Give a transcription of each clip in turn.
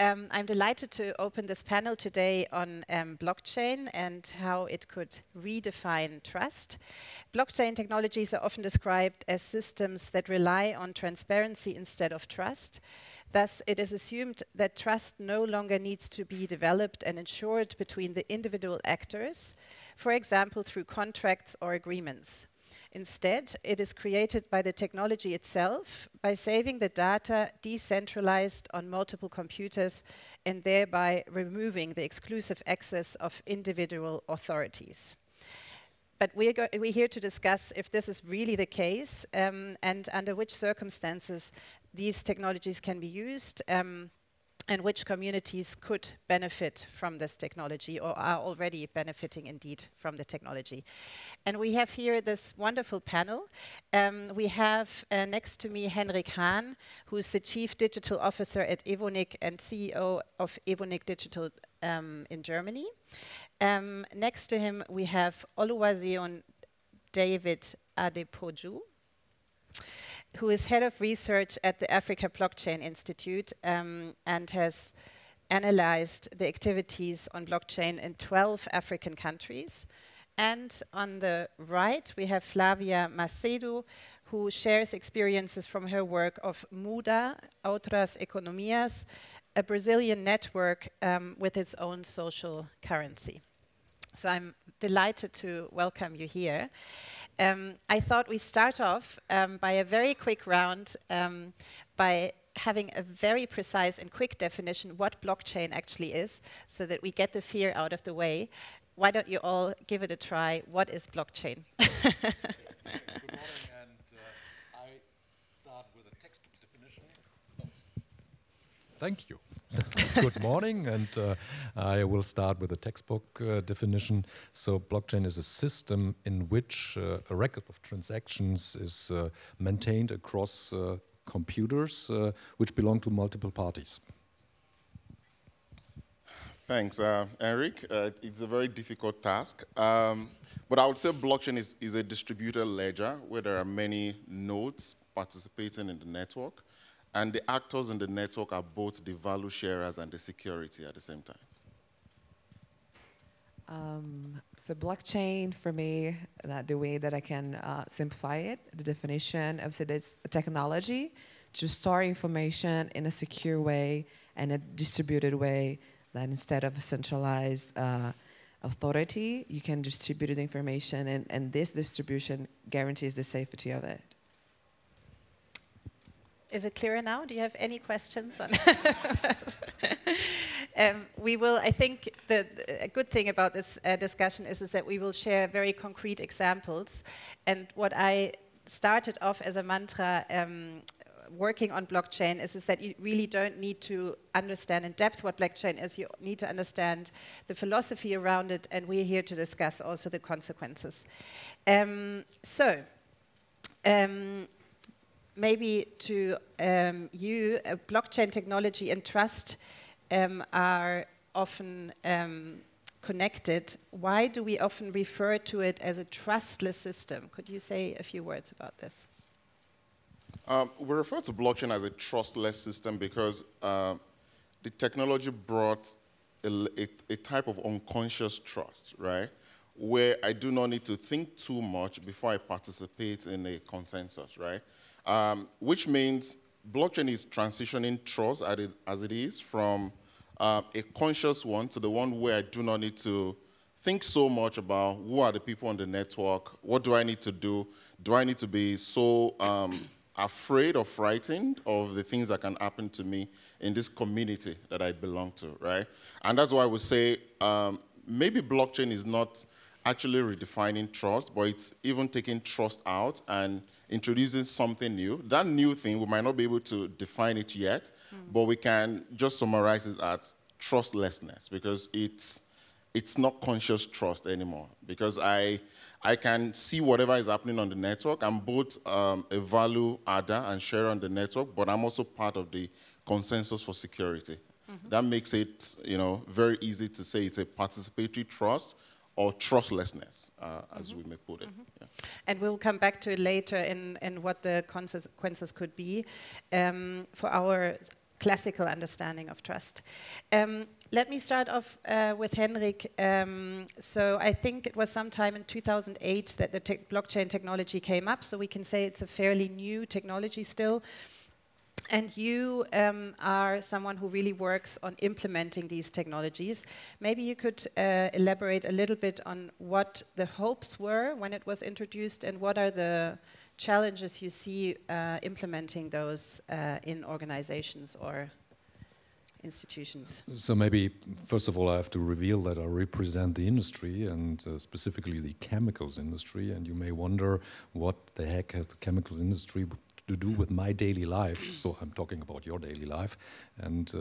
I'm delighted to open this panel today on blockchain and how it could redefine trust. Blockchain technologies are often described as systems that rely on transparency instead of trust. Thus, it is assumed that trust no longer needs to be developed and ensured between the individual actors, for example, through contracts or agreements. Instead, it is created by the technology itself by saving the data decentralized on multiple computers and thereby removing the exclusive access of individual authorities. But we're here to discuss if this is really the case and under which circumstances these technologies can be used and which communities could benefit from this technology or are already benefiting indeed from the technology. And we have here this wonderful panel. We have next to me Henrik Hahn, who's the Chief Digital Officer at Evonik and CEO of Evonik Digital in Germany. Next to him we have Oluwaseun David Adepoju, who is head of research at the Africa Blockchain Institute and has analyzed the activities on blockchain in 12 African countries. And on the right, we have Flavia Macêdo, who shares experiences from her work of Muda, Outras Economias, a Brazilian network with its own social currency. So I'm delighted to welcome you here. I thought we start off by a very quick round by having a very precise and quick definition what blockchain actually is, so that we get the fear out of the way. Why don't you all give it a try? What is blockchain? Good morning, and I start with a textbook definition. Thank you. Good morning, and I will start with a textbook definition. So blockchain is a system in which a record of transactions is maintained across computers which belong to multiple parties. Thanks, Henrik. It's a very difficult task, but I would say blockchain is a distributed ledger where there are many nodes participating in the network. And the actors in the network are both the value sharers and the security at the same time. So blockchain, for me, the way that I can simplify it, the definition, I would say that it's a technology to store information in a secure way and a distributed way, that instead of a centralized authority, you can distribute the information, and this distribution guarantees the safety of it. Is it clearer now? Do you have any questions on we will, I think a good thing about this discussion is that we will share very concrete examples. And what I started off as a mantra working on blockchain is that you really don't need to understand in depth what blockchain is. You need to understand the philosophy around it, and we're here to discuss also the consequences. Maybe to you, blockchain technology and trust are often connected. Why do we often refer to it as a trustless system? Could you say a few words about this? We refer to blockchain as a trustless system because the technology brought a type of unconscious trust, right? Where I do not need to think too much before I participate in a consensus, right? Which means blockchain is transitioning trust as it is from a conscious one to the one where I do not need to think so much about who are the people on the network, what do I need to do? Do I need to be so afraid or frightened of the things that can happen to me in this community that I belong to, right? And that's why we say maybe blockchain is not actually redefining trust, but it's even taking trust out and introducing something new. That new thing, we might not be able to define it yet, but we can just summarize it as trustlessness, because it's not conscious trust anymore. Because I can see whatever is happening on the network. I'm both a value adder and sharer on the network, but I'm also part of the consensus for security. That makes it, very easy to say it's a participatory trust or trustlessness, as we may put it. Yeah. And we'll come back to it later in what the consequences could be. For our classical understanding of trust. Let me start off with Henrik. So I think it was sometime in 2008 that the blockchain technology came up, so we can say it's a fairly new technology still. And you are someone who really works on implementing these technologies. Maybe you could elaborate a little bit on what the hopes were when it was introduced, and what are the challenges you see implementing those in organizations or institutions? So maybe, first of all, I have to reveal that I represent the industry, and specifically the chemicals industry, and you may wonder what the heck has the chemicals industry to do with my daily life. So I'm talking about your daily life, and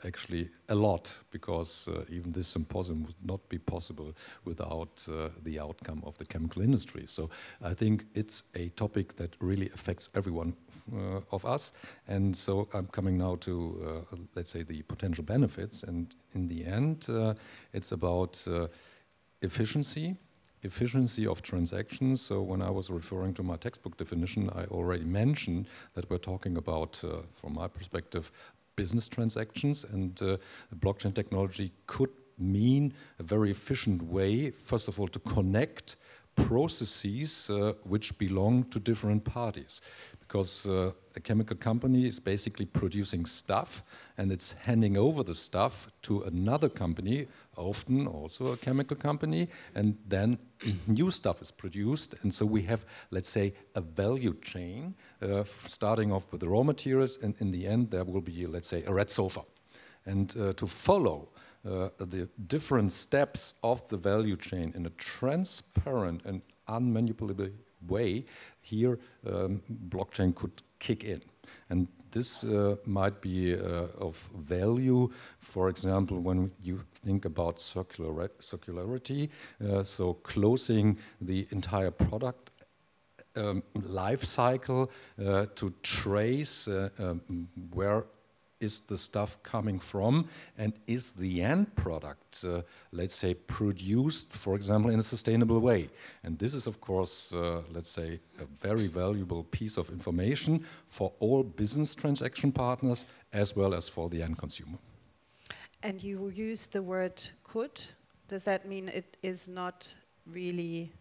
actually a lot, because even this symposium would not be possible without the outcome of the chemical industry. So I think it's a topic that really affects everyone of us, and so I'm coming now to, let's say, the potential benefits, and in the end, it's about efficiency of transactions. So when I was referring to my textbook definition, I already mentioned that we're talking about, from my perspective, business transactions, and blockchain technology could mean a very efficient way, first of all, to connect processes which belong to different parties. Because a chemical company is basically producing stuff, and it's handing over the stuff to another company, often also a chemical company, and then new stuff is produced. And so we have, let's say, a value chain, starting off with the raw materials, and in the end there will be, let's say, a red sofa. And to follow the different steps of the value chain in a transparent and unmanipulable way, here blockchain could kick in. And this might be of value, for example, when you think about circularity, so closing the entire product life cycle to trace where is the stuff coming from, and is the end product, let's say, produced, for example, in a sustainable way. And this is, of course, let's say, a very valuable piece of information for all business transaction partners, as well as for the end consumer. And you use the word could. Does that mean it is not really,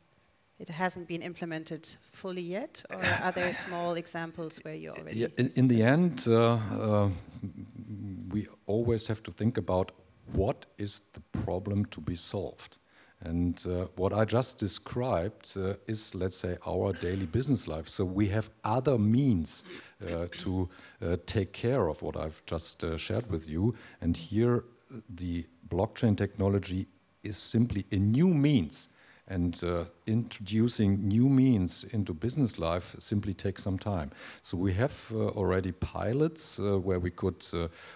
it hasn't been implemented fully yet, or are there small examples where you already... Yeah, in the end, we always have to think about what is the problem to be solved. And what I just described is, let's say, our daily business life. So we have other means to take care of what I've just shared with you. And here the blockchain technology is simply a new means. And introducing new means into business life simply takes some time. So we have already pilots where we could,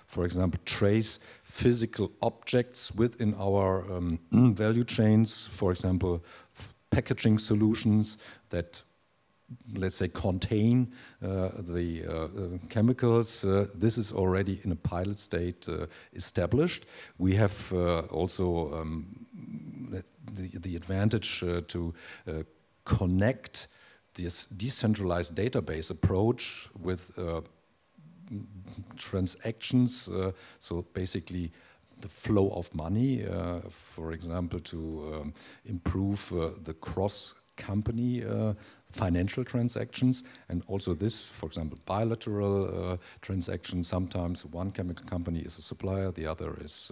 for example, trace physical objects within our value chains, for example, packaging solutions that, let's say, contain the chemicals. This is already in a pilot state established. We have also the advantage to connect this decentralized database approach with transactions, so basically the flow of money, for example, to improve the cross-company financial transactions, and also this, for example, bilateral transactions. Sometimes one chemical company is a supplier, the other is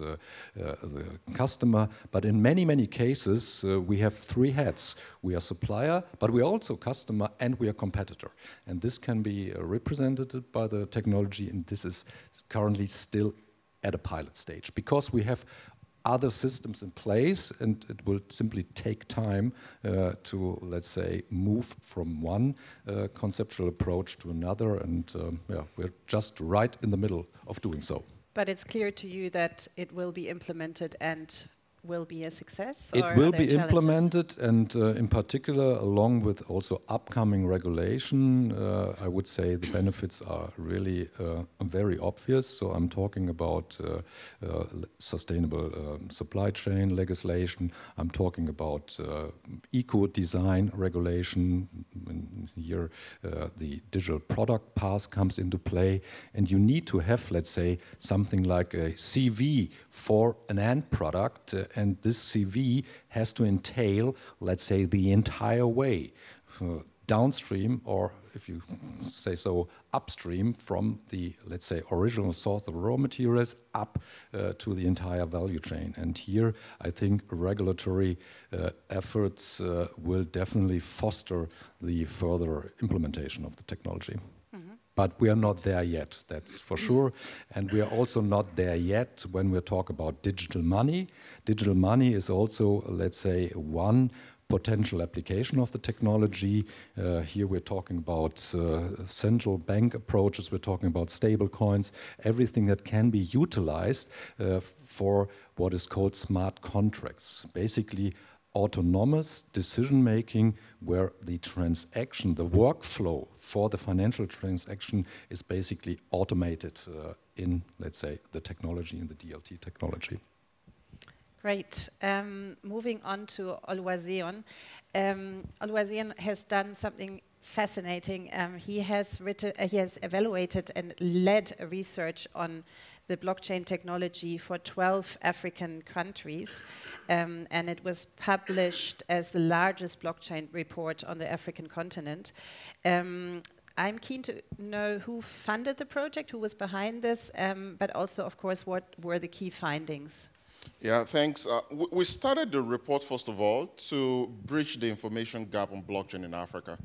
the customer. But in many, many cases, we have three heads. We are supplier, but we are also customer, and we are competitor. And this can be represented by the technology, and this is currently still at a pilot stage, because we have other systems in place, and it will simply take time to, let's say, move from one conceptual approach to another, and yeah, we're just right in the middle of doing so. But it's clear to you that it will be implemented and will be a success? It or will are there be challenges? implemented, and in particular, along with also upcoming regulation, I would say the benefits are really very obvious. So I'm talking about sustainable supply chain legislation. I'm talking about eco-design regulation. And here, the digital product pass comes into play, and you need to have, let's say, something like a CV for an end product, and this CV has to entail, let's say, the entire way downstream, or if you say so, upstream from the, let's say, original source of raw materials up to the entire value chain. And here, I think regulatory efforts will definitely foster the further implementation of the technology. But we are not there yet, that's for sure. And we are also not there yet when we talk about digital money. Digital money is also, let's say, one potential application of the technology. Here we're talking about central bank approaches, we're talking about stable coins, everything that can be utilized for what is called smart contracts. Basically, autonomous decision-making where the transaction, the workflow for the financial transaction is basically automated in, let's say, the technology, in the DLT technology. Great. Moving on to Oluwaseun. Oluwaseun has done something fascinating. He has evaluated and led a research on the blockchain technology for 12 African countries, and it was published as the largest blockchain report on the African continent. I'm keen to know who funded the project, who was behind this, but also, of course, what were the key findings? Yeah, thanks. We started the report, first of all, to bridge the information gap on blockchain in Africa.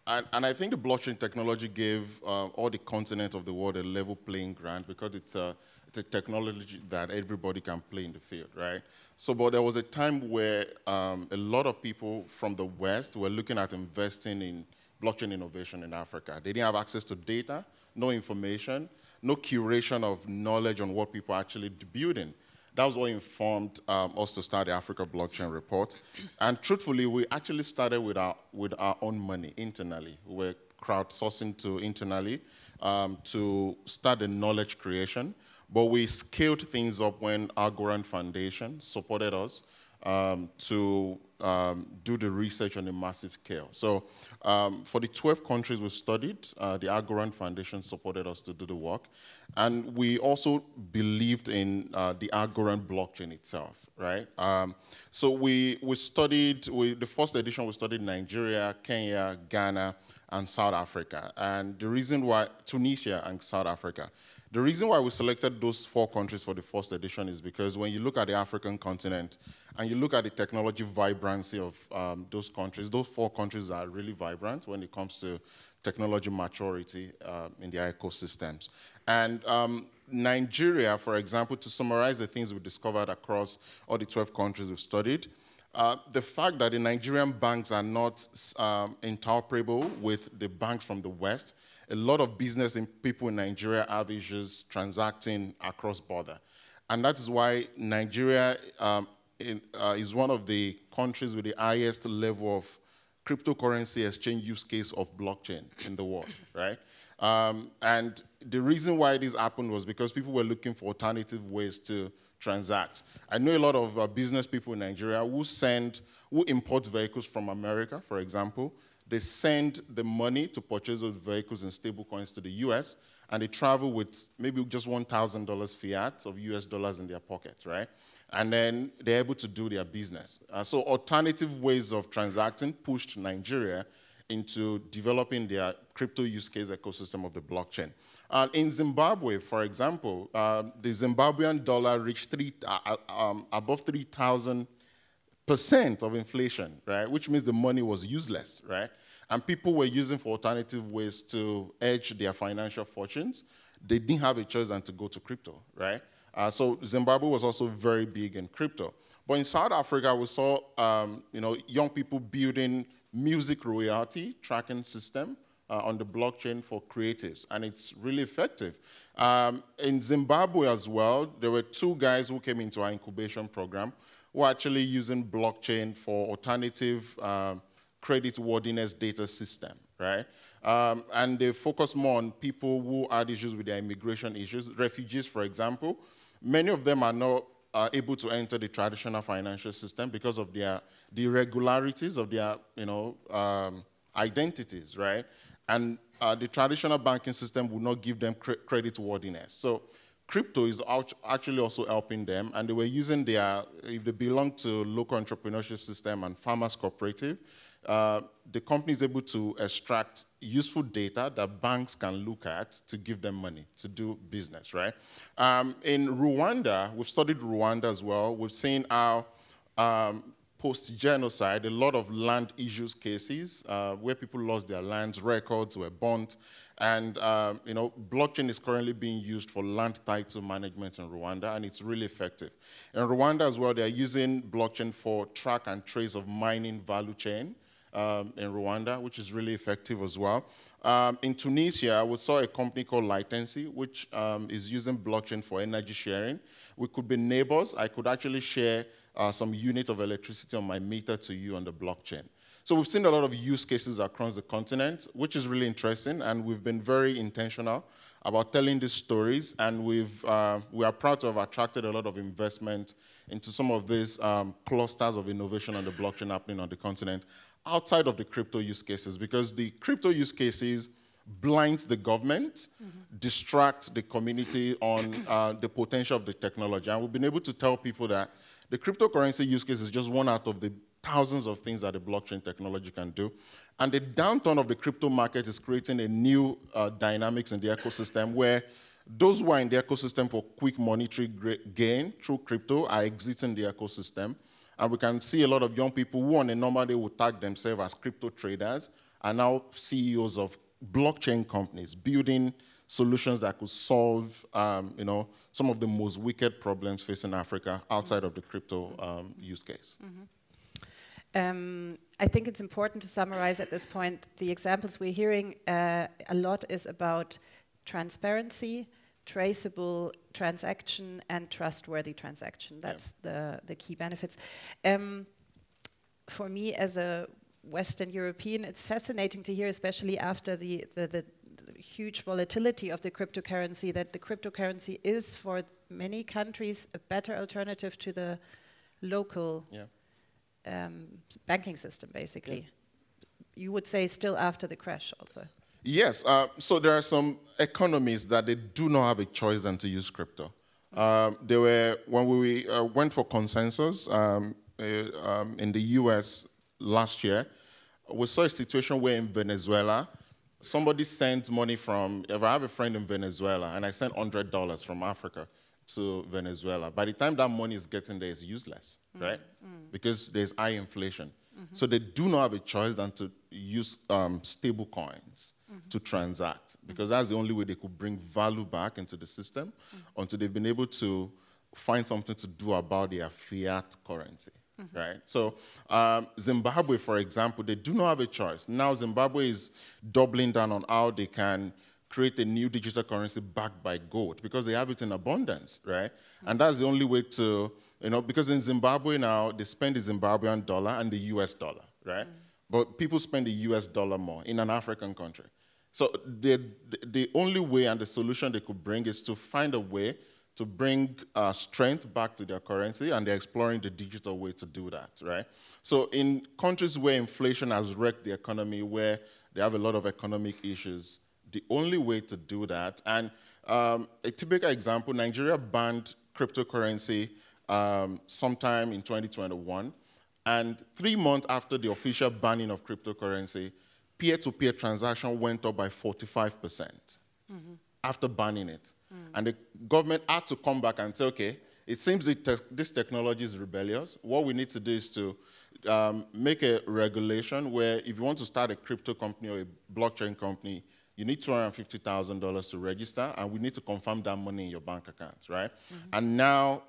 And I think the blockchain technology gave all the continent of the world a level playing ground because it's a technology that everybody can play in the field, right? So, but there was a time where a lot of people from the West were looking at investing in blockchain innovation in Africa. They didn't have access to data, no information, no curation of knowledge on what people are actually building. That was what informed us to start the Africa Blockchain Report. And truthfully, we actually started with our own money internally. We were crowdsourcing internally to start the knowledge creation. But we scaled things up when our Grant Foundation supported us to do the research on a massive scale. So for the 12 countries we've studied, the Algorand Foundation supported us to do the work. And we also believed in the Algorand blockchain itself, right? So we studied, the first edition we studied Nigeria, Kenya, Ghana, and South Africa. And the reason why, Tunisia and South Africa. The reason why we selected those 4 countries for the first edition is because when you look at the African continent and you look at the technology vibrancy of those countries, those 4 countries are really vibrant when it comes to technology maturity in their ecosystems. And Nigeria, for example, to summarize the things we discovered across all the 12 countries we've studied, the fact that the Nigerian banks are not interoperable with the banks from the West, a lot of business and people in Nigeria have issues transacting across border. And that is why Nigeria is one of the countries with the highest level of cryptocurrency exchange use case of blockchain in the world, right? And the reason why this happened was because people were looking for alternative ways to transact. I know a lot of business people in Nigeria who import vehicles from America, for example. They send the money to purchase those vehicles in stable coins to the US, and they travel with maybe just $1,000 fiat of US dollars in their pocket, right? And then they're able to do their business. So alternative ways of transacting pushed Nigeria into developing their crypto use case ecosystem of the blockchain. In Zimbabwe, for example, the Zimbabwean dollar reached above 3,000% of inflation, right? Which means the money was useless, right? And people were using for alternative ways to hedge their financial fortunes. They didn't have a choice than to go to crypto, right? So Zimbabwe was also very big in crypto. But in South Africa, we saw young people building music royalty tracking system on the blockchain for creatives, and it's really effective. In Zimbabwe as well, there were 2 guys who came into our incubation program who are actually using blockchain for alternative credit-worthiness data system, right? And they focus more on people who had issues with their immigration issues. Refugees, for example, many of them are not able to enter the traditional financial system because of the irregularities of their, identities, right? And the traditional banking system will not give them credit worthiness. So crypto is actually also helping them, and they were using if they belong to local entrepreneurship system and farmers cooperative, the company is able to extract useful data that banks can look at to give them money to do business, right? In Rwanda, we've studied Rwanda as well. We've seen how post-genocide, a lot of land issues cases where people lost their lands, records were burnt, and blockchain is currently being used for land title management in Rwanda, and it's really effective. In Rwanda as well, they're using blockchain for track and trace of mining value chain in Rwanda, which is really effective as well. In Tunisia, we saw a company called Latency, which is using blockchain for energy sharing. We could be neighbors. I could actually share some unit of electricity on my meter to you on the blockchain. So we've seen a lot of use cases across the continent, which is really interesting, and we've been very intentional about telling these stories, and we are proud to have attracted a lot of investment into some of these clusters of innovation on the blockchain happening on the continent outside of the crypto use cases, because the crypto use cases blinds the government, distracts the community on the potential of the technology. And we've been able to tell people that the cryptocurrency use case is just one out of the thousands of things that the blockchain technology can do. And the downturn of the crypto market is creating a new dynamics in the ecosystem where those who are in the ecosystem for quick monetary gain through crypto are exiting the ecosystem. And we can see a lot of young people who on a normal day would tag themselves as crypto traders are now CEOs of blockchain companies, building solutions that could solve some of the most wicked problems facing Africa outside of the crypto use case. I think it's important to summarize at this point the examples we're hearing. A lot is about transparency, traceable transaction, and trustworthy transaction. That's the key benefits. For me, as a Western European, it's fascinating to hear, especially after the huge volatility of the cryptocurrency, that the cryptocurrency is for many countries a better alternative to the local banking system, basically. You would say still after the crash also. Yes, so there are some economies that they do not have a choice than to use crypto. When we went for consensus in the US last year, we saw a situation where in Venezuela, somebody sent money from, if I have a friend in Venezuela and I send $100 from Africa to Venezuela, by the time that money is getting there, it's useless, right? Because there's high inflation. So they do not have a choice than to use stable coins to transact, because that's the only way they could bring value back into the system until they've been able to find something to do about their fiat currency, right? So Zimbabwe, for example, they do not have a choice. Now Zimbabwe is doubling down on how they can create a new digital currency backed by gold, because they have it in abundance, right? And that's the only way to, because in Zimbabwe now, they spend the Zimbabwean dollar and the US dollar, right? But people spend the US dollar more in an African country. So the only way and the solution they could bring is to find a way to bring strength back to their currency, and they're exploring the digital way to do that, right? So in countries where inflation has wrecked the economy, where they have a lot of economic issues, the only way to do that, and a typical example, Nigeria banned cryptocurrency sometime in 2021, and 3 months after the official banning of cryptocurrency, peer-to-peer transaction went up by 45% after banning it. And the government had to come back and say, okay, it seems this technology is rebellious. What we need to do is to make a regulation where if you want to start a crypto company or a blockchain company, you need $250,000 to register, and we need to confirm that money in your bank account, right? And now,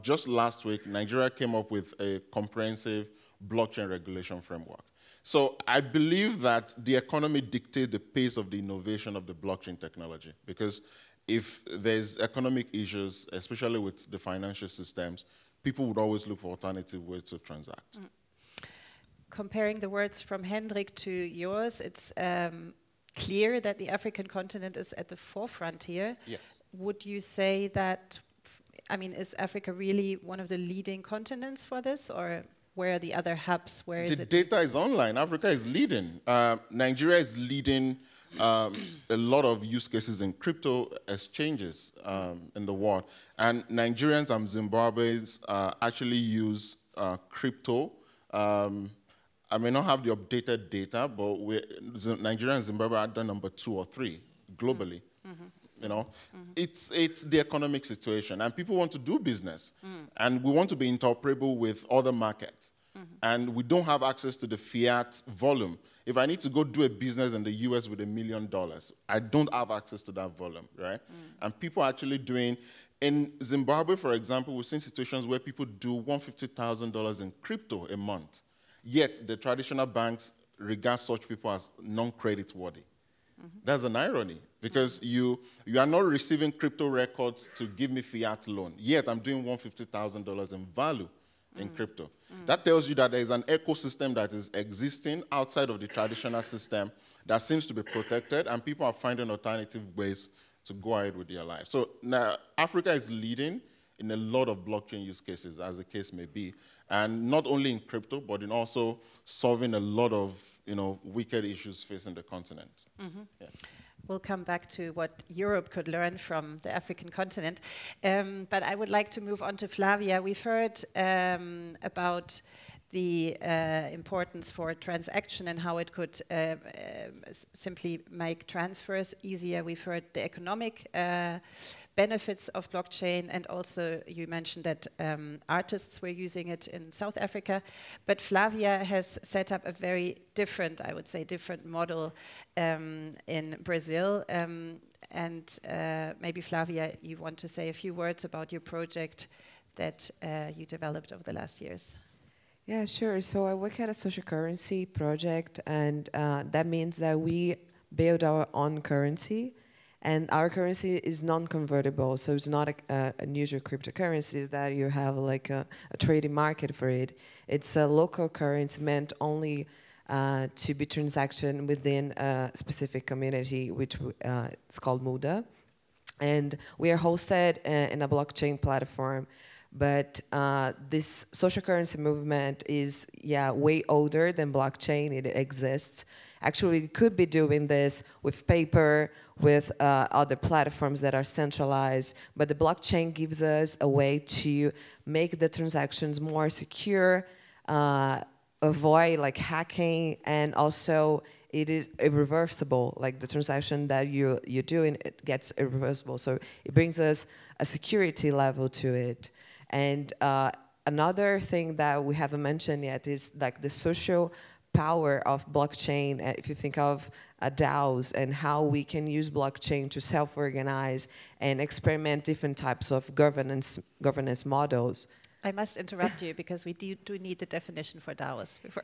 just last week, Nigeria came up with a comprehensive blockchain regulation framework. So I believe that the economy dictates the pace of the innovation of the blockchain technology, because if there's economic issues, especially with the financial systems, people would always look for alternative ways to transact. Comparing the words from Henrik to yours, it's clear that the African continent is at the forefront here. Yes. Would you say that, I mean, is Africa really one of the leading continents for this, or where are the other hubs? Where is it? The data is online. Africa is leading. Nigeria is leading a lot of use cases in crypto exchanges in the world. And Nigerians and Zimbabweans actually use crypto. I may not have the updated data, but Nigeria and Zimbabwe are the number 2 or 3 globally. You know, it's the economic situation, and people want to do business, and we want to be interoperable with other markets, and we don't have access to the fiat volume. If I need to go do a business in the US with $1 million, I don't have access to that volume, right? And people are actually doing, in Zimbabwe, for example, we've seen situations where people do $150,000 in crypto a month, yet the traditional banks regard such people as non-credit worthy. That's an irony, because you are not receiving crypto records to give me fiat loan, yet I'm doing $150,000 in value in crypto. That tells you that there is an ecosystem that is existing outside of the traditional system that seems to be protected, and people are finding alternative ways to go ahead with their life. So now Africa is leading in a lot of blockchain use cases, as the case may be, and not only in crypto, but in also solving a lot of wicked issues facing the continent. Yeah. We'll come back to what Europe could learn from the African continent. But I would like to move on to Flavia. We've heard about the importance for transaction and how it could simply make transfers easier. We've heard the economic benefits of blockchain, and also you mentioned that artists were using it in South Africa. But Flavia has set up a very different, I would say, different model in Brazil. And maybe Flavia, you want to say a few words about your project that you developed over the last years. Yeah, sure. So I work at a social currency project, and that means that we build our own currency, and our currency is non-convertible. So it's not a usual cryptocurrency that you have like a trading market for it. It's a local currency meant only to be transacted within a specific community, which it's called Muda. And we are hosted in a blockchain platform. But this social currency movement is, way older than blockchain. It exists. Actually, we could be doing this with paper, with other platforms that are centralized. But the blockchain gives us a way to make the transactions more secure, avoid like hacking, and also it is irreversible. Like the transaction that you're doing, it gets irreversible. So it brings us a security level to it. And another thing that we haven't mentioned yet is like the social power of blockchain. If you think of DAOs and how we can use blockchain to self-organize and experiment different types of governance models. I must interrupt you because we do need the definition for DAOs before.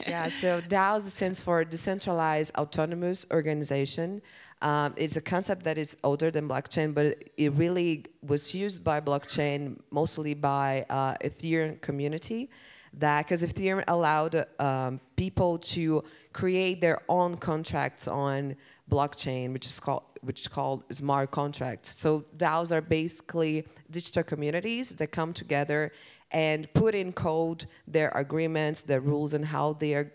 Yeah, so DAOs stands for Decentralized Autonomous Organization. It's a concept that is older than blockchain, but it really was used by blockchain, mostly by Ethereum community. Because Ethereum allowed people to create their own contracts on blockchain, which is called smart contracts. So DAOs are basically digital communities that come together and put in code their agreements, their rules, and how they are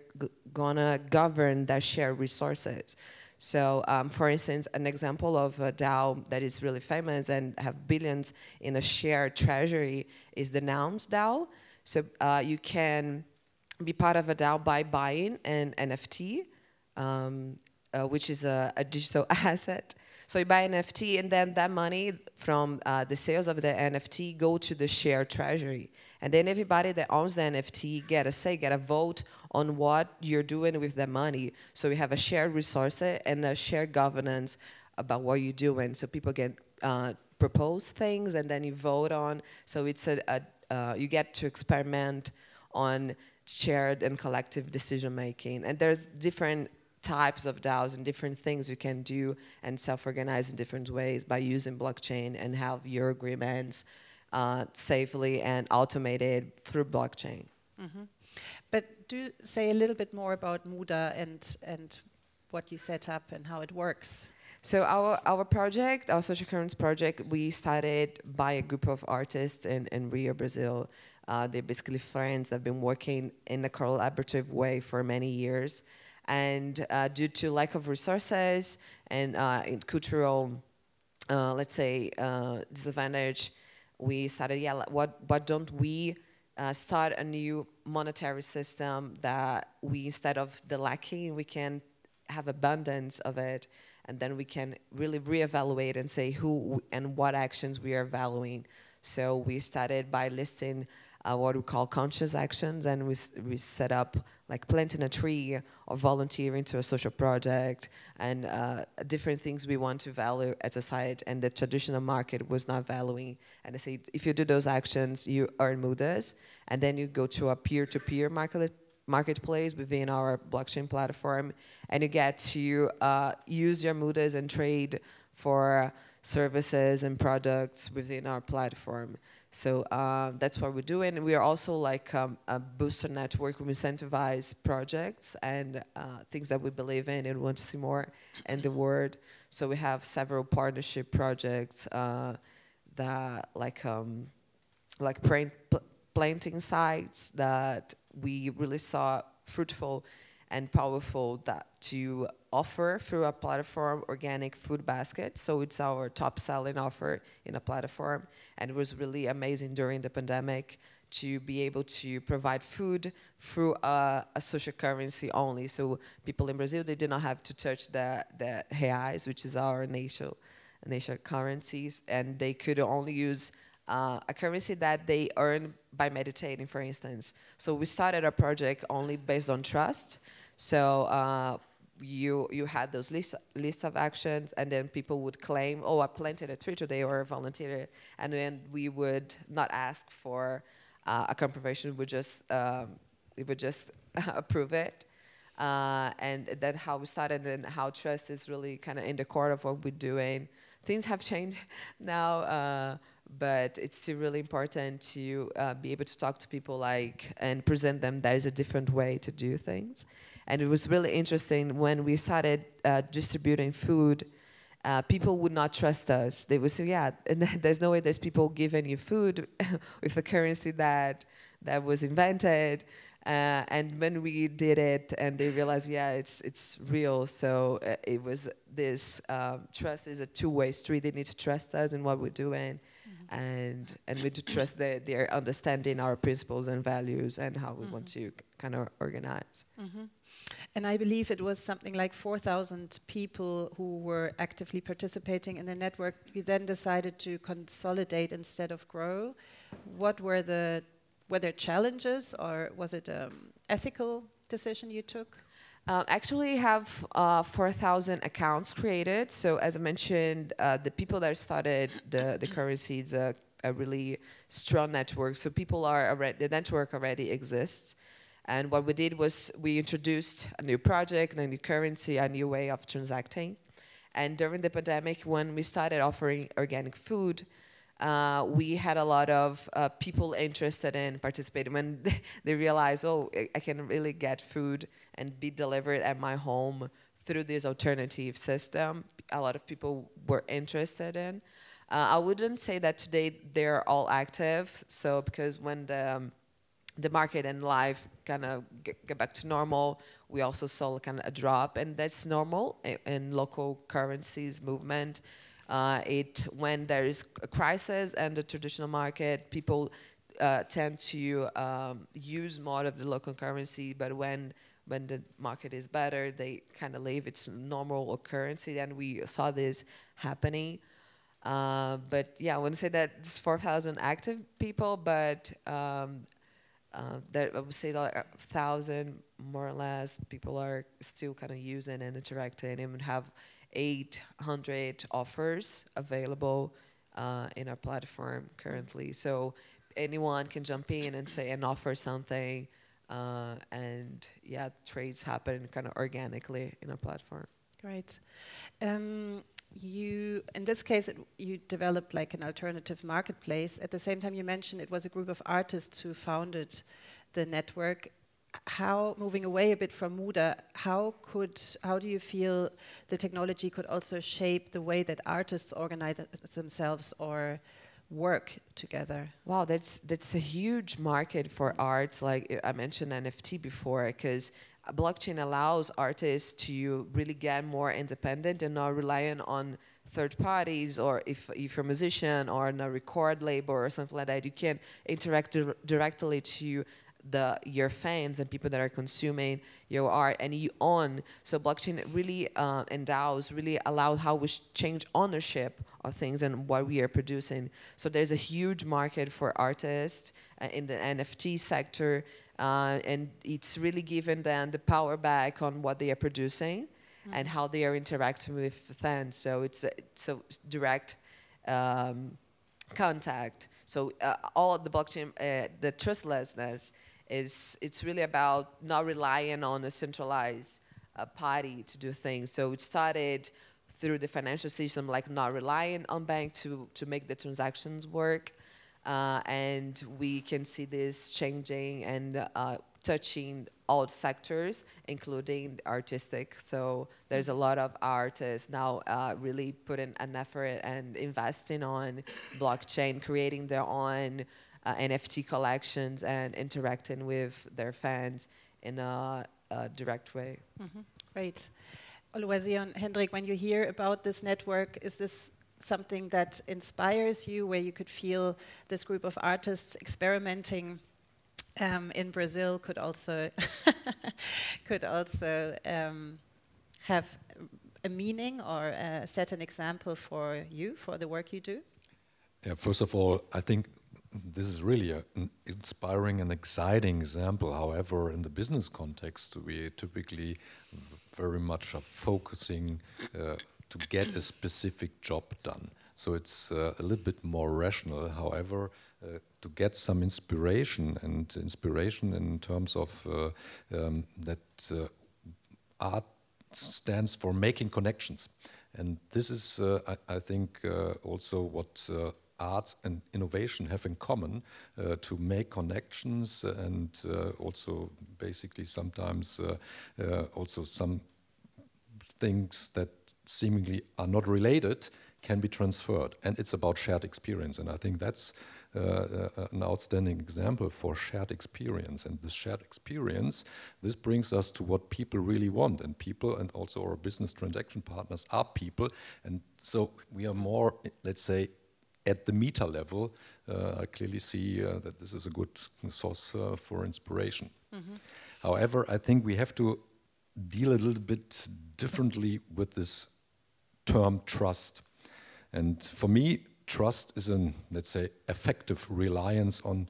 gonna govern their shared resources. So, for instance, an example of a DAO that is really famous and have billions in a shared treasury is the Nouns DAO. So you can be part of a DAO by buying an NFT, which is a digital asset. So you buy an NFT, and then that money from the sales of the NFT go to the shared treasury. And then everybody that owns the NFT get a vote on what you're doing with the money. So you have a shared resource and a shared governance about what you're doing. So people can propose things, and then you vote on. So it's you get to experiment on shared and collective decision making. And there's different types of DAOs and different things you can do and self-organize in different ways by using blockchain and have your agreements safely and automated through blockchain. But do say a little bit more about Muda and what you set up and how it works. So our project, our social currency project, we started by a group of artists in Rio, Brazil. They're basically friends that have been working in a collaborative way for many years. And due to lack of resources and in cultural, let's say, disadvantage, we started, what don't we start a new monetary system that we, instead of the lacking, we can have abundance of it, and then we can really reevaluate and say who and what actions we are valuing. So we started by listing what we call conscious actions, and we set up like planting a tree or volunteering to a social project and different things we want to value at a site and the traditional market was not valuing. And I say, if you do those actions, you earn mudas, and then you go to a peer-to-peer marketplace within our blockchain platform, and you get to use your mudas and trade for services and products within our platform. So that's what we're doing. We are also like a booster network. We incentivize projects and things that we believe in and want to see more in the world. So we have several partnership projects that like planting sites that we really saw fruitful and powerful that to offer through a platform organic food basket. So it's our top selling offer in a platform. And it was really amazing during the pandemic to be able to provide food through a social currency only. So people in Brazil, they did not have to touch the reais, which is our national currencies, and they could only use a currency that they earn by meditating, for instance. So we started a project only based on trust. So you had those list of actions, and then people would claim, oh, I planted a tree today, or volunteered, and then we would not ask for a confirmation. We would just approve it, and that's how we started, and how trust is really kind of in the core of what we're doing. Things have changed now, but it's still really important to be able to talk to people and present them there is a different way to do things. And it was really interesting when we started distributing food, people would not trust us. They would say, yeah, there's no way there's people giving you food with a currency that was invented. And when we did it and they realized, yeah, it's real. So it was this trust is a two-way street. They need to trust us in what we're doing. And we need to trust that they're understanding our principles and values and how we want to kind of organize. And I believe it was something like 4,000 people who were actively participating in the network. We then decided to consolidate instead of grow. What were there challenges, or was it an ethical decision you took? Actually, we have 4,000 accounts created. So as I mentioned, the people that started the currency is a really strong network. So people are already, the network already exists. And what we did was we introduced a new project, a new currency, a new way of transacting. And during the pandemic, when we started offering organic food, we had a lot of people interested in participating. When they realized, oh, I can really get food and be delivered at my home through this alternative system, a lot of people were interested in. I wouldn't say that today they're all active. So because when the market and life kind of get back to normal, we also saw kind of a drop, and that's normal in local currencies movement. When there is a crisis and the traditional market, people tend to use more of the local currency, but when the market is better, they kind of leave its normal currency, and we saw this happening. But yeah, I wouldn't say that it's 4,000 active people, but that I would say like 1,000 more or less people are still kind of using and interacting, and we have 800 offers available in our platform currently. So anyone can jump in and say and offer something and yeah, trades happen kind of organically in a platform. Great. You, in this case, you developed like an alternative marketplace. At the same time, you mentioned it was a group of artists who founded the network. How, moving away a bit from Muda, how do you feel the technology could also shape the way that artists organize themselves or work together? Wow, that's a huge market for arts. Like I mentioned NFT before, because blockchain allows artists to really get more independent and not relying on third parties, or if you're a musician or in a record label or something like that, you can interact directly to your fans and people that are consuming your art, and you own. So blockchain really really allows how we change ownership of things and what we are producing. So there's a huge market for artists in the NFT sector, and it's really given them the power back on what they are producing and how they are interacting with fans. So it's direct contact. So all of the blockchain, the trustlessness, it's really about not relying on a centralized party to do things. So it started through the financial system, like not relying on bank to make the transactions work. And we can see this changing and touching all sectors, including artistic. So there's a lot of artists now really putting an effort and investing on blockchain, creating their own NFT collections and interacting with their fans in a direct way. Great. Oluwaseun, Henrik, when you hear about this network, is this something that inspires you, where you could feel this group of artists experimenting in Brazil could also have a meaning or set an example for you, for the work you do? Yeah, first of all, I think this is really an inspiring and exciting example. However, in the business context, we typically very much are focusing to get a specific job done. So it's a little bit more rational. However, to get some inspiration, and inspiration in terms of that art stands for making connections. And this is, I think, also what art and innovation have in common, to make connections, and also basically sometimes also some things that seemingly are not related can be transferred, and it's about shared experience. And I think that's an outstanding example for shared experience. And this shared experience, this brings us to what people really want, and people, and also our business transaction partners are people. And so we are more, let's say, at the meta level. I clearly see that this is a good source for inspiration. However, I think we have to deal a little bit differently with this term trust. And for me, trust is an, let's say, affective reliance on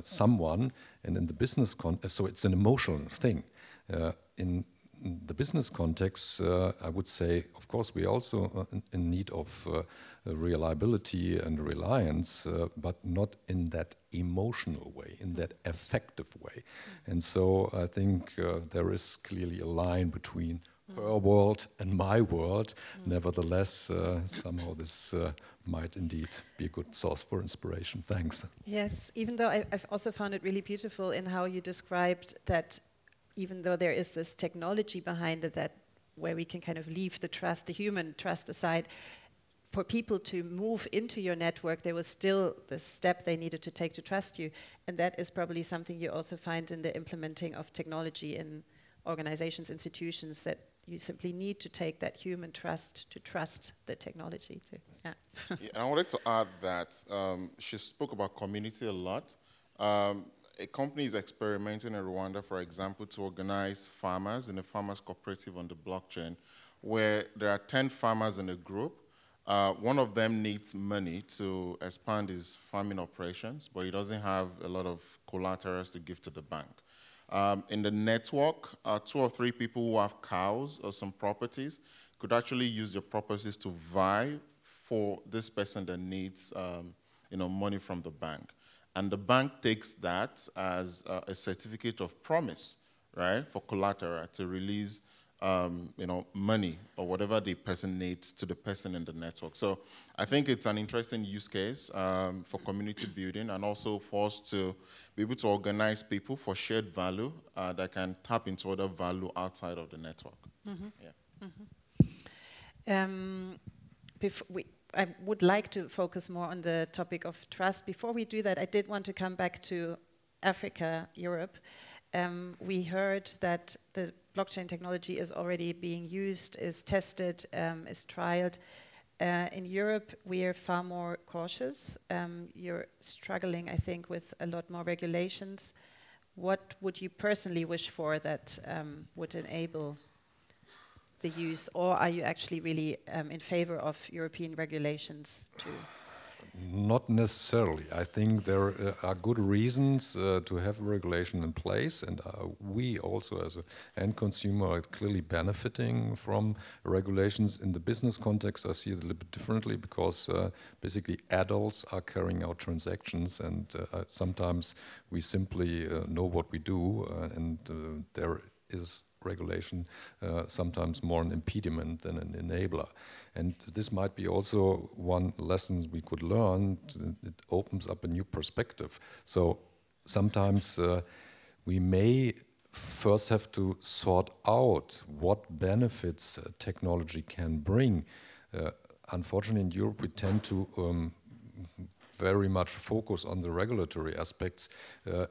someone, and in the business context, so it's an emotional thing. In the business context, I would say, of course, we also in need of reliability and reliance, but not in that emotional way, in that affective way. And so I think there is clearly a line between her world and my world. Nevertheless, somehow this might indeed be a good source for inspiration. Thanks. Yes, even though I've also found it really beautiful in how you described that, even though there is this technology behind it, that where we can kind of leave the trust, the human trust aside, for people to move into your network, there was still the step they needed to take to trust you. And that is probably something you also find in the implementing of technology in organizations, institutions, that you simply need to take that human trust to trust the technology too. Yeah. Yeah, and I wanted to add that she spoke about community a lot. A company is experimenting in Rwanda, for example, to organize farmers in a farmers cooperative on the blockchain, where there are 10 farmers in a group. One of them needs money to expand his farming operations, but he doesn't have a lot of collaterals to give to the bank. In the network, 2 or 3 people who have cows or some properties could actually use their properties to vie for this person that needs money from the bank. And the bank takes that as a certificate of promise, right, for collateral to release money or whatever the person needs to the person in the network. So I think it's an interesting use case for community building, and also for us to be able to organize people for shared value that can tap into other value outside of the network. Mm-hmm. Yeah. I would like to focus more on the topic of trust. Before we do that, I did want to come back to Africa, Europe. We heard that the blockchain technology is already being used, is tested, is trialed. In Europe, we are far more cautious. You're struggling, I think, with a lot more regulations. What would you personally wish for that would enable the use, or are you actually really in favor of European regulations too? Not necessarily. I think there are good reasons to have regulation in place, and we also as an end consumer are clearly benefiting from regulations. In the business context, I see it a little bit differently, because basically adults are carrying out transactions, and sometimes we simply know what we do, and there is regulation sometimes more an impediment than an enabler. And this might be also one lesson we could learn. It opens up a new perspective. So sometimes we may first have to sort out what benefits technology can bring. Unfortunately, in Europe, we tend to very much focus on the regulatory aspects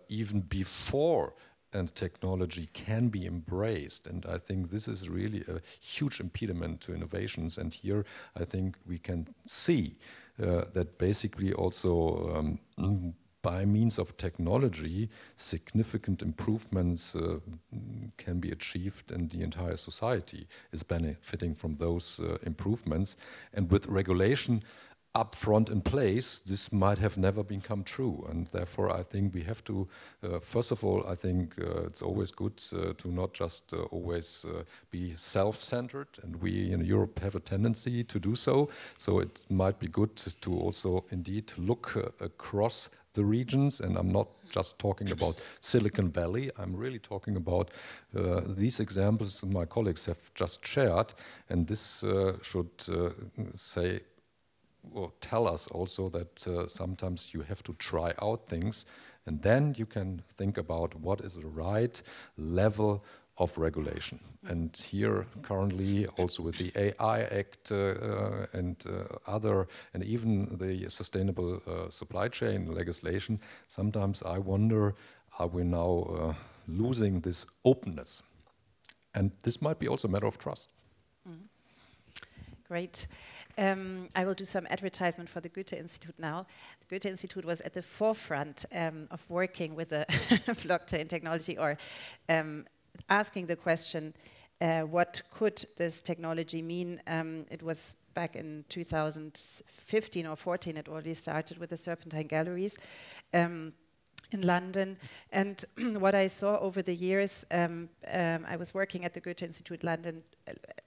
even before and technology can be embraced. And I think this is really a huge impediment to innovations. And here I think we can see that basically also by means of technology, significant improvements can be achieved, and the entire society is benefiting from those improvements. And with regulation upfront in place, this might have never become true, and therefore I think we have to, first of all, I think it's always good to not just always be self-centered, and we in Europe have a tendency to do so, so it might be good to also indeed look across the regions, and I'm not just talking about Silicon Valley, I'm really talking about these examples my colleagues have just shared, and this should say or tell us also that sometimes you have to try out things, and then you can think about what is the right level of regulation. And here currently also with the AI Act and other, and even the sustainable supply chain legislation, sometimes I wonder, are we now losing this openness? And this might be also a matter of trust. Mm-hmm. Great. I will do some advertisement for the Goethe-Institut now. The Goethe-Institut was at the forefront of working with the blockchain technology, or asking the question, what could this technology mean? It was back in 2015 or 14, it already started with the Serpentine Galleries in London. And what I saw over the years, I was working at the Goethe-Institut London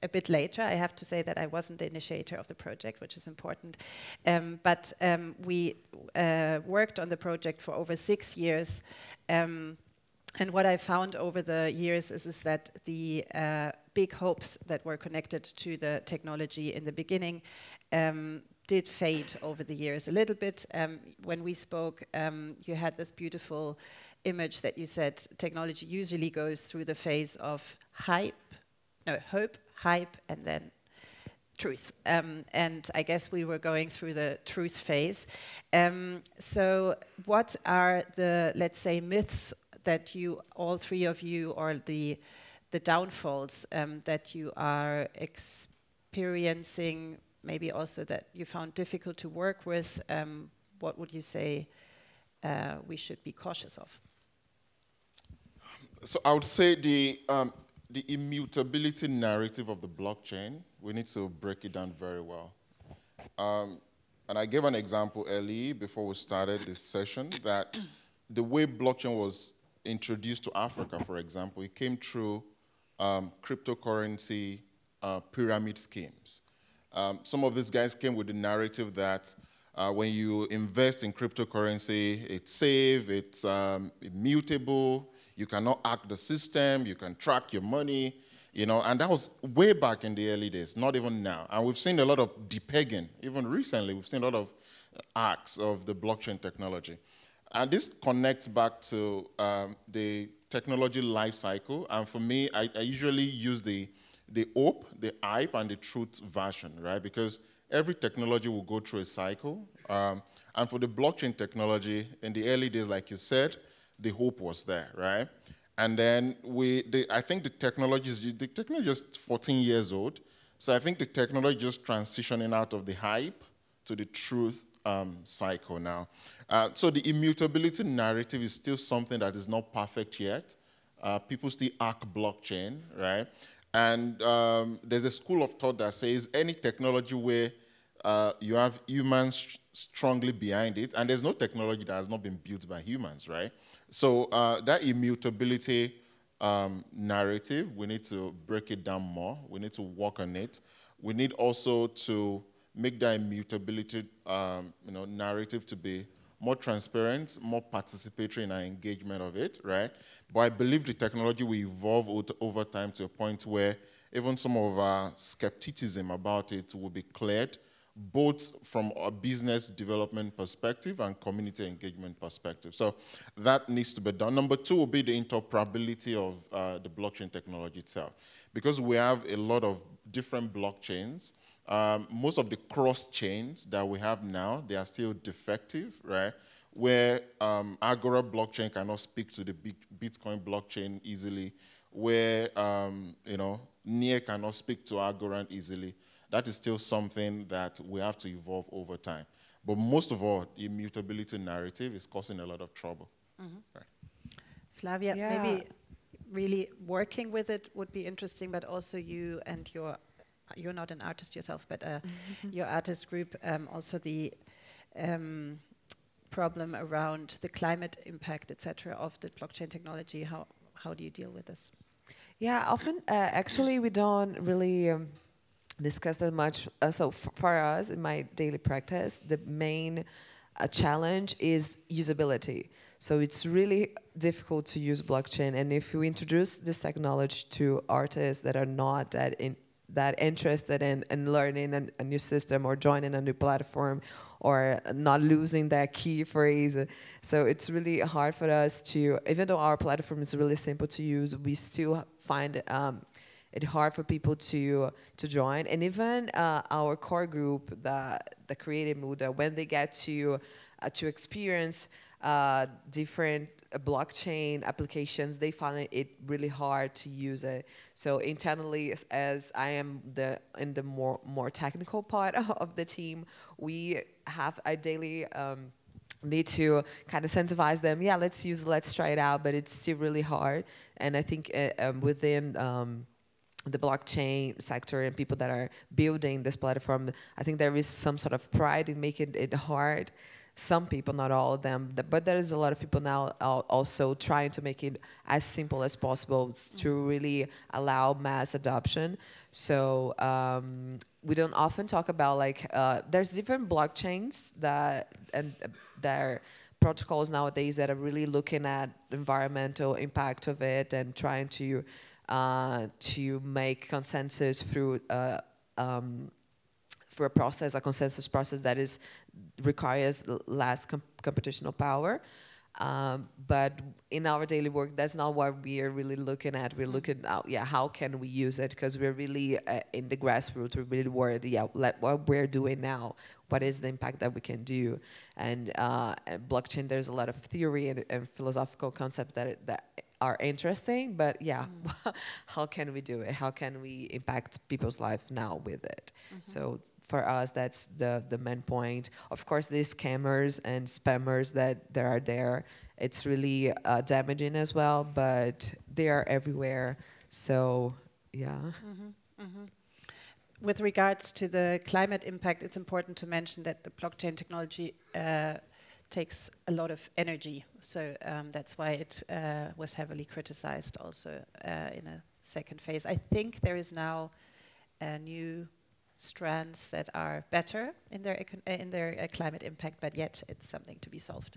a bit later. I have to say that I wasn't the initiator of the project, which is important. But we worked on the project for over 6 years. And what I found over the years is that the big hopes that were connected to the technology in the beginning did fade over the years a little bit. When we spoke, you had this beautiful image that you said technology usually goes through the phase of hope, hype, and then truth. And I guess we were going through the truth phase. So what are the, let's say, myths that you, all three of you, or the downfalls that you are experiencing, maybe also that you found difficult to work with? What would you say we should be cautious of? So I would say the immutability narrative of the blockchain, we need to break it down very well. And I gave an example early before we started this session that the way blockchain was introduced to Africa, for example, it came through cryptocurrency pyramid schemes. Some of these guys came with the narrative that When you invest in cryptocurrency, it's safe, it's immutable, you cannot hack the system, you can track your money, you know, and that was way back in the early days, not even now. And we've seen a lot of depegging, even recently, we've seen a lot of acts of the blockchain technology. And this connects back to the technology life cycle. And for me, I usually use the hope, the hype, and the truth version, right? Because every technology will go through a cycle. And for the blockchain technology, in the early days, like you said, the hope was there, right? And then I think the technology is just 14 years old. So I think the technology is just transitioning out of the hype to the truth cycle now. So the immutability narrative is still something that is not perfect yet. People still hack blockchain, right? And there's a school of thought that says any technology where you have humans strongly behind it, and there's no technology that has not been built by humans, right? So that immutability narrative, we need to break it down more. We need to work on it. We need also to make that immutability narrative to be more transparent, more participatory in our engagement of it, right? But I believe the technology will evolve over time to a point where even some of our skepticism about it will be cleared, both from a business development perspective and community engagement perspective. So that needs to be done. Number two will be the interoperability of the blockchain technology itself. Because we have a lot of different blockchains, most of the cross chains that we have now, they are still defective, right? Where Agora blockchain cannot speak to the Bitcoin blockchain easily, where NEAR cannot speak to Agora easily. That is still something that we have to evolve over time. But most of all, the immutability narrative is causing a lot of trouble. Mm-hmm. Right. Flavia, yeah. Maybe really working with it would be interesting, but also you and you're not an artist yourself, but your artist group, also the problem around the climate impact, etc., of the blockchain technology. How do you deal with this? Yeah, often actually we don't really discuss that much. So for us, in my daily practice, the main challenge is usability. So it's really difficult to use blockchain, and if you introduce this technology to artists that are not that interested in learning a new system or joining a new platform or not losing that key phrase. So it's really hard for us to, even though our platform is really simple to use, we still find it hard for people to join. And even our core group, the Creative Muda, when they get to experience different blockchain applications, they find it really hard to use it. So internally, as I am in the more technical part of the team, I daily need to kind of incentivize them. Yeah, let's use it, let's try it out, but it's still really hard. And I think within the blockchain sector and people that are building this platform, I think there is some sort of pride in making it hard. Some people, not all of them, but there is a lot of people now also trying to make it as simple as possible to really allow mass adoption. So we don't often talk about there's different blockchains and there are protocols nowadays that are really looking at environmental impact of it and trying to make consensus through for a consensus process that requires less computational power. But in our daily work, that's not what we are really looking at. We're looking at, how can we use it? Because we're really in the grassroots, we're really worried, what we're doing now, what is the impact that we can do? And blockchain, there's a lot of theory and philosophical concepts that are interesting, but how can we do it? How can we impact people's life now with it? So for us, that's the main point. Of course, these scammers and spammers that are there, it's really damaging as well, but they are everywhere. So, yeah. With regards to the climate impact, it's important to mention that the blockchain technology takes a lot of energy. So that's why it was heavily criticized also in a second phase. I think there is now a new strands that are better in their climate impact, but yet it's something to be solved.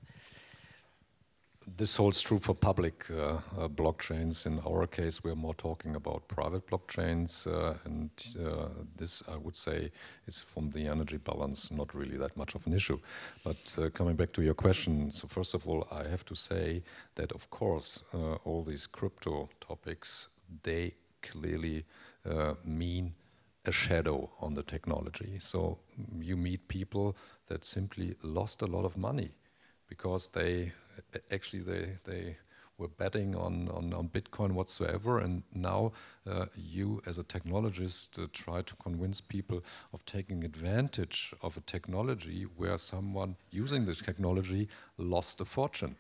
This holds true for public blockchains. In our case, we're more talking about private blockchains, and this, I would say, is from the energy balance not really that much of an issue. But coming back to your question, so first of all, I have to say that, of course, all these crypto topics, they clearly mean a shadow on the technology. So you meet people that simply lost a lot of money because they were betting on Bitcoin whatsoever, and now you as a technologist try to convince people of taking advantage of a technology where someone using this technology lost a fortune.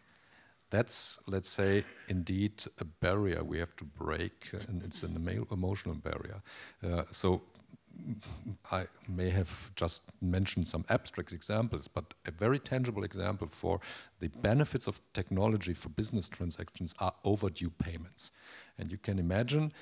That's, let's say, indeed a barrier we have to break, and it's an emotional barrier. So I may have just mentioned some abstract examples, but a very tangible example for the benefits of technology for business transactions are overdue payments. And you can imagine,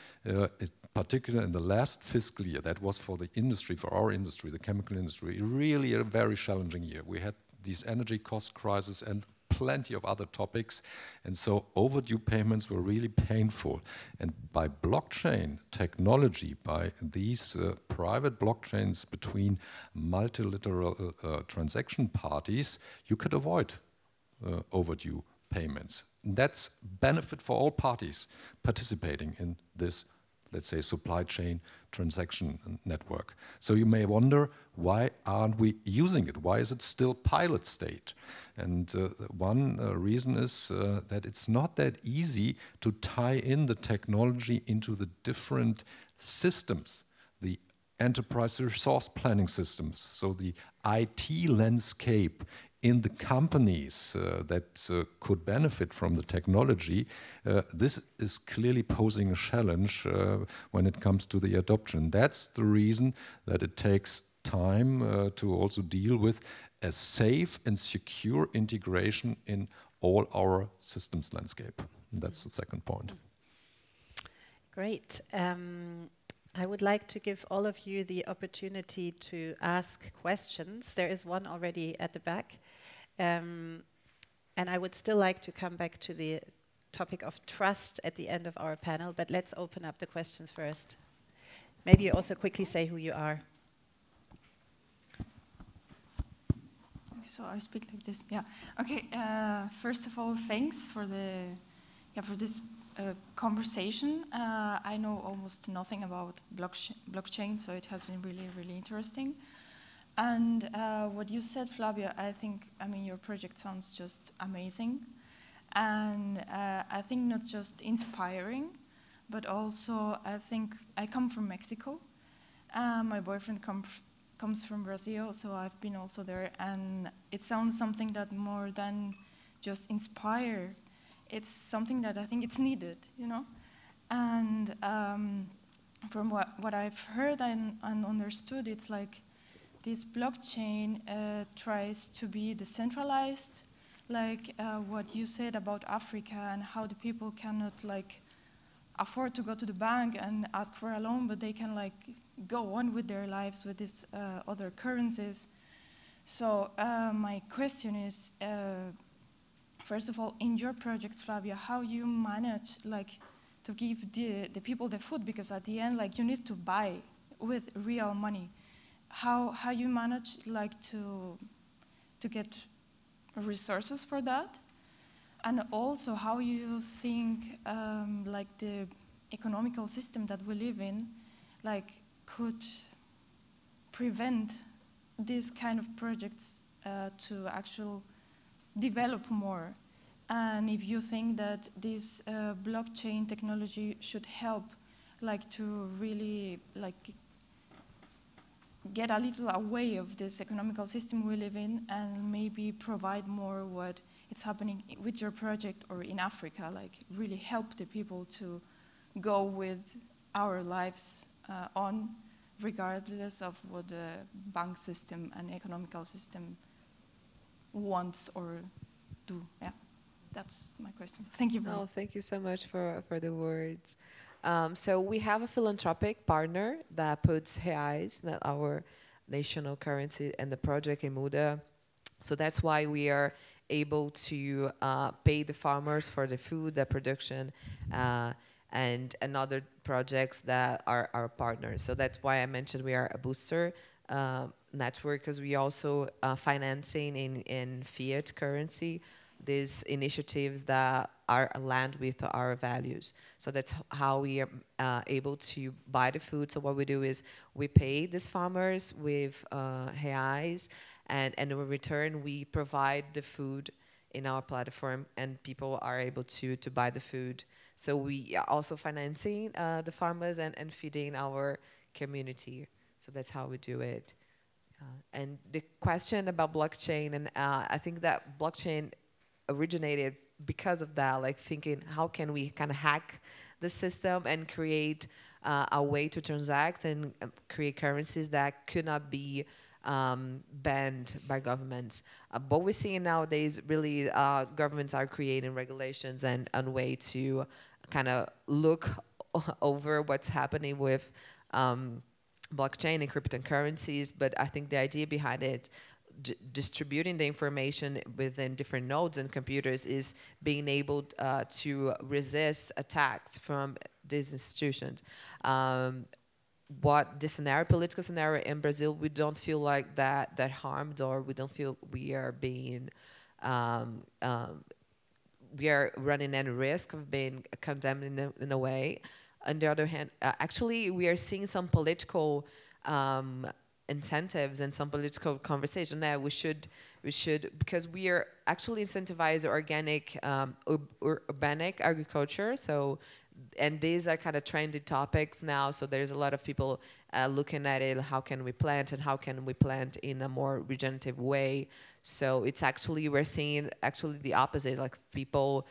particularly in the last fiscal year, that was for the industry, for our industry, the chemical industry, really a very challenging year. We had these energy cost crises and plenty of other topics, and so overdue payments were really painful. And by blockchain technology, by these private blockchains between multilateral transaction parties, you could avoid overdue payments. And that's benefit for all parties participating in this, let's say, supply chain transaction network. So you may wonder, why aren't we using it? Why is it still pilot state? And one reason is that it's not that easy to tie in the technology into the different systems, the enterprise resource planning systems, so the IT landscape in the companies that could benefit from the technology. This is clearly posing a challenge when it comes to the adoption. That's the reason that it takes time to also deal with a safe and secure integration in all our systems landscape. That's the second point. Great. I would like to give all of you the opportunity to ask questions. There is one already at the back. And I would still like to come back to the topic of trust at the end of our panel, but let's open up the questions first. Maybe you also quickly say who you are. So I speak like this, yeah. Okay, first of all, thanks for this conversation. I know almost nothing about blockchain, so it has been really, really interesting. And what you said, Flavia, I mean, your project sounds just amazing. And I think not just inspiring, but also I think I come from Mexico. My boyfriend comes from Brazil, so I've been also there. And it sounds something that more than just inspire, it's something that I think it's needed, you know? And from what I've heard and understood, it's like this blockchain tries to be decentralized, like what you said about Africa and how the people cannot like afford to go to the bank and ask for a loan, but they can like go on with their lives with these other currencies. So my question is, first of all, in your project, Flavia, how you manage like to give the people the food, because at the end, like you need to buy with real money. How you manage like to get resources for that, and also how you think like the economical system that we live in like could prevent these kind of projects to actually develop more, and if you think that this blockchain technology should help like to really like get a little away of this economical system we live in and maybe provide more what it's happening with your project or in Africa, like really help the people to go with our lives on, regardless of what the bank system and economical system wants or do. Yeah, that's my question. Thank you. Oh, thank you so much for the words. So we have a philanthropic partner that puts reais, not our national currency, in the project in Muda. So that's why we are able to pay the farmers for the food, the production, and other projects that are our partners. So that's why I mentioned we are a booster network, because we also financing in fiat currency these initiatives that are aligned with our values. So that's how we are able to buy the food. So what we do is we pay these farmers with reais, and in return we provide the food in our platform, and people are able to buy the food. So we are also financing the farmers and feeding our community. So that's how we do it. And the question about blockchain, and I think that blockchain originated because of that, like thinking how can we kind of hack the system and create a way to transact and create currencies that could not be banned by governments. But we're seeing nowadays really governments are creating regulations and a way to kind of look over what's happening with blockchain and cryptocurrencies. But I think the idea behind it, distributing the information within different nodes and computers, is being able to resist attacks from these institutions. What the scenario, political scenario in Brazil, we don't feel like that harmed, or we don't feel we are being, we are running any risk of being condemned in a way. On the other hand, actually, we are seeing some political incentives and some political conversation that we should, because we are actually incentivize organic, urbanic agriculture. So, and these are kind of trendy topics now. So there's a lot of people looking at it. How can we plant, and how can we plant in a more regenerative way? So it's actually, we're seeing actually the opposite, like people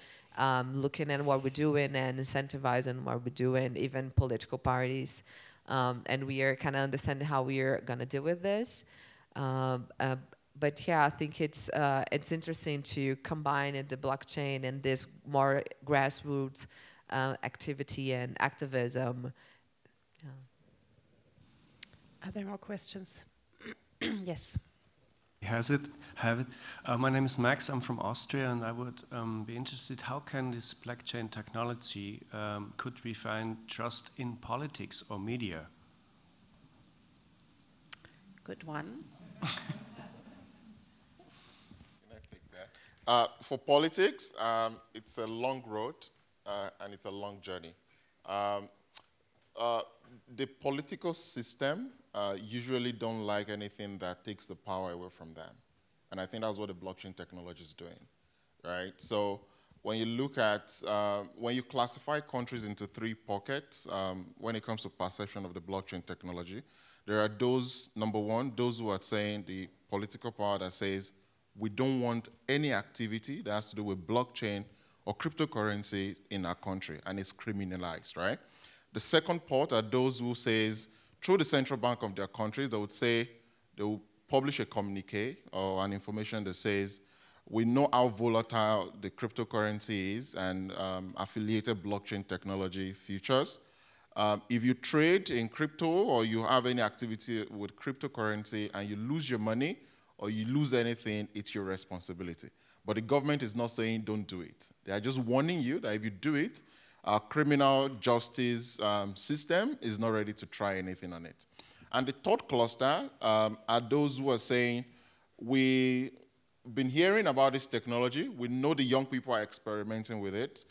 looking at what we're doing and incentivizing what we're doing, even political parties. And we are kind of understanding how we are going to deal with this. But yeah, I think it's interesting to combine the blockchain and this more grassroots activity and activism. Yeah. Are there more questions? Yes. Have it. My name is Max. I'm from Austria, and I would be interested. How can this blockchain technology could we find trust in politics or media? Good one. Can I take that? For politics, it's a long road and it's a long journey. The political system usually don't like anything that takes the power away from them. And I think that's what the blockchain technology is doing, right? So when you look at, when you classify countries into three pockets, when it comes to perception of the blockchain technology, there are those, number one, those who are saying the political power that says, we don't want any activity that has to do with blockchain or cryptocurrency in our country, and it's criminalized, right? The second part are those who says, through the central bank of their countries, they would say, they will publish a communique or an information that says, we know how volatile the cryptocurrency is and affiliated blockchain technology futures. If you trade in crypto or you have any activity with cryptocurrency and you lose your money or you lose anything, it's your responsibility. But the government is not saying don't do it. They are just warning you that if you do it, our criminal justice system is not ready to try anything on it. And the third cluster are those who are saying, we've been hearing about this technology. We know the young people are experimenting with it.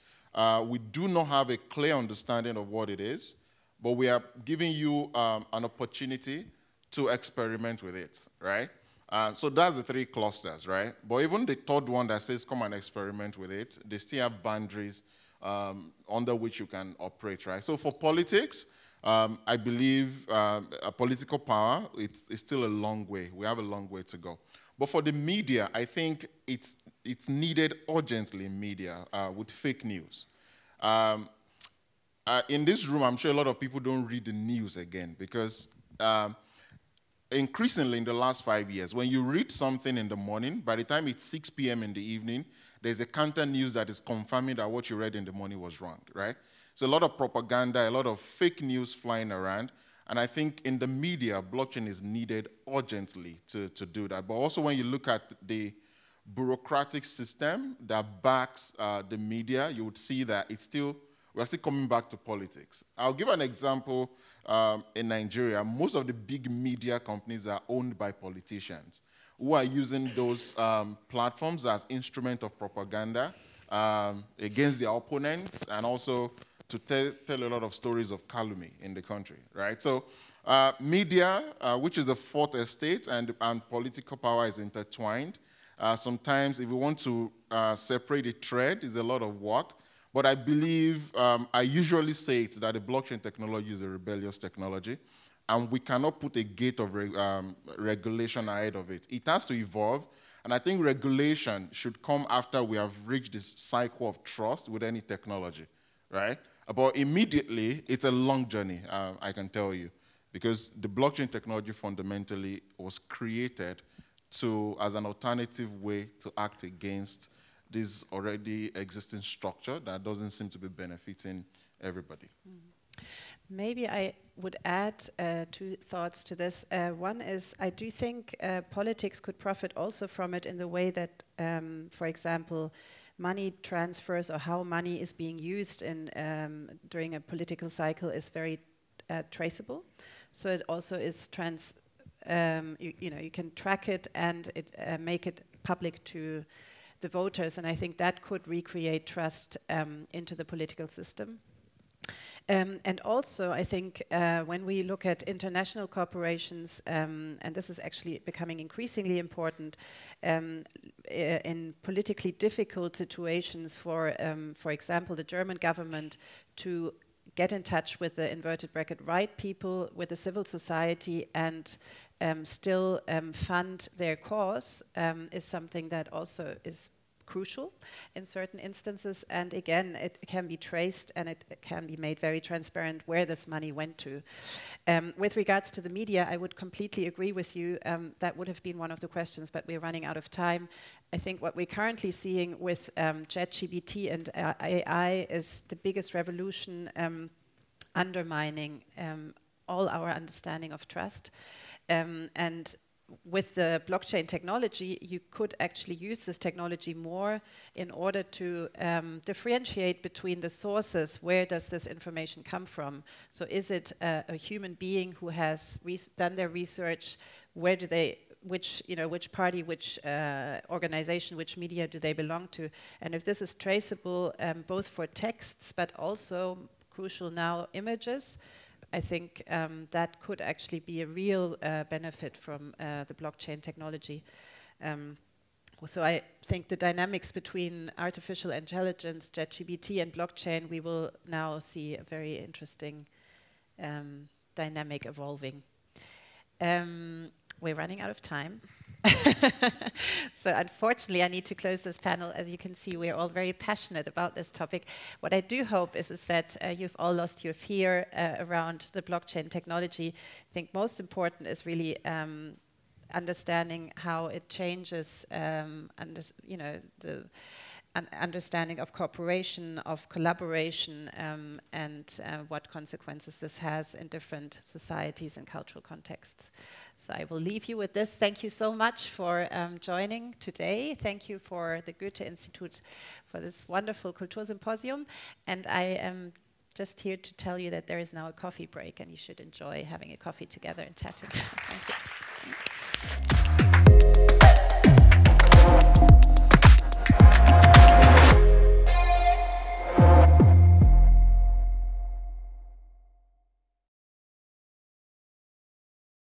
We do not have a clear understanding of what it is, but we are giving you an opportunity to experiment with it, right? So that's the three clusters, right? But even the third one that says come and experiment with it, they still have boundaries under which you can operate, right? So for politics, I believe a political power, it's still a long way. We have a long way to go. But for the media, I think it's needed urgently in media with fake news. In this room, I'm sure a lot of people don't read the news again because increasingly in the last 5 years, when you read something in the morning, by the time it's 6 p.m. in the evening, there's a counter news that is confirming that what you read in the morning was wrong, right? So a lot of propaganda, a lot of fake news flying around. And I think in the media, blockchain is needed urgently to do that. But also when you look at the bureaucratic system that backs the media, you would see that we're still coming back to politics. I'll give an example in Nigeria. Most of the big media companies are owned by politicians who are using those platforms as instrument of propaganda against their opponents, and also to tell a lot of stories of calumny in the country, right? So media, which is the fourth estate, and political power is intertwined. Sometimes if we want to separate the thread, it's a lot of work. But I believe, I usually say it, that the blockchain technology is a rebellious technology, and we cannot put a gate of regulation ahead of it. It has to evolve, and I think regulation should come after we have reached this cycle of trust with any technology, right? But immediately, it's a long journey, I can tell you, because the blockchain technology fundamentally was created as an alternative way to act against this already existing structure that doesn't seem to be benefiting everybody. Maybe I would add two thoughts to this. One is, I do think politics could profit also from it in the way that, for example, money transfers or how money is being used during a political cycle is very traceable. So it also is you can track it and make it public to the voters, and I think that could recreate trust into the political system. And also, I think when we look at international corporations, and this is actually becoming increasingly important in politically difficult situations, for example, the German government to get in touch with the inverted bracket right people, with the civil society, and still fund their cause is something that also is crucial in certain instances. And again, it can be traced and it can be made very transparent where this money went to. With regards to the media, I would completely agree with you. That would have been one of the questions, but we're running out of time. I think what we're currently seeing with ChatGPT and AI is the biggest revolution undermining all our understanding of trust. And with the blockchain technology, you could actually use this technology more in order to differentiate between the sources. Where does this information come from? So is it a human being who has done their research? Where do they, which party, which organization, which media do they belong to? And if this is traceable both for texts, but also, crucial now, images, I think that could actually be a real benefit from the blockchain technology. So I think the dynamics between artificial intelligence, ChatGPT, and blockchain, we will now see a very interesting dynamic evolving. We're running out of time. So unfortunately, I need to close this panel. As you can see, we're all very passionate about this topic. What I do hope is that you've all lost your fear around the blockchain technology. I think most important is really understanding how it changes, the understanding of cooperation, of collaboration, and what consequences this has in different societies and cultural contexts. So I will leave you with this. Thank you so much for joining today. Thank you for the Goethe-Institut for this wonderful Kultursymposium. And I am just here to tell you that there is now a coffee break, and you should enjoy having a coffee together and chatting. Thank you.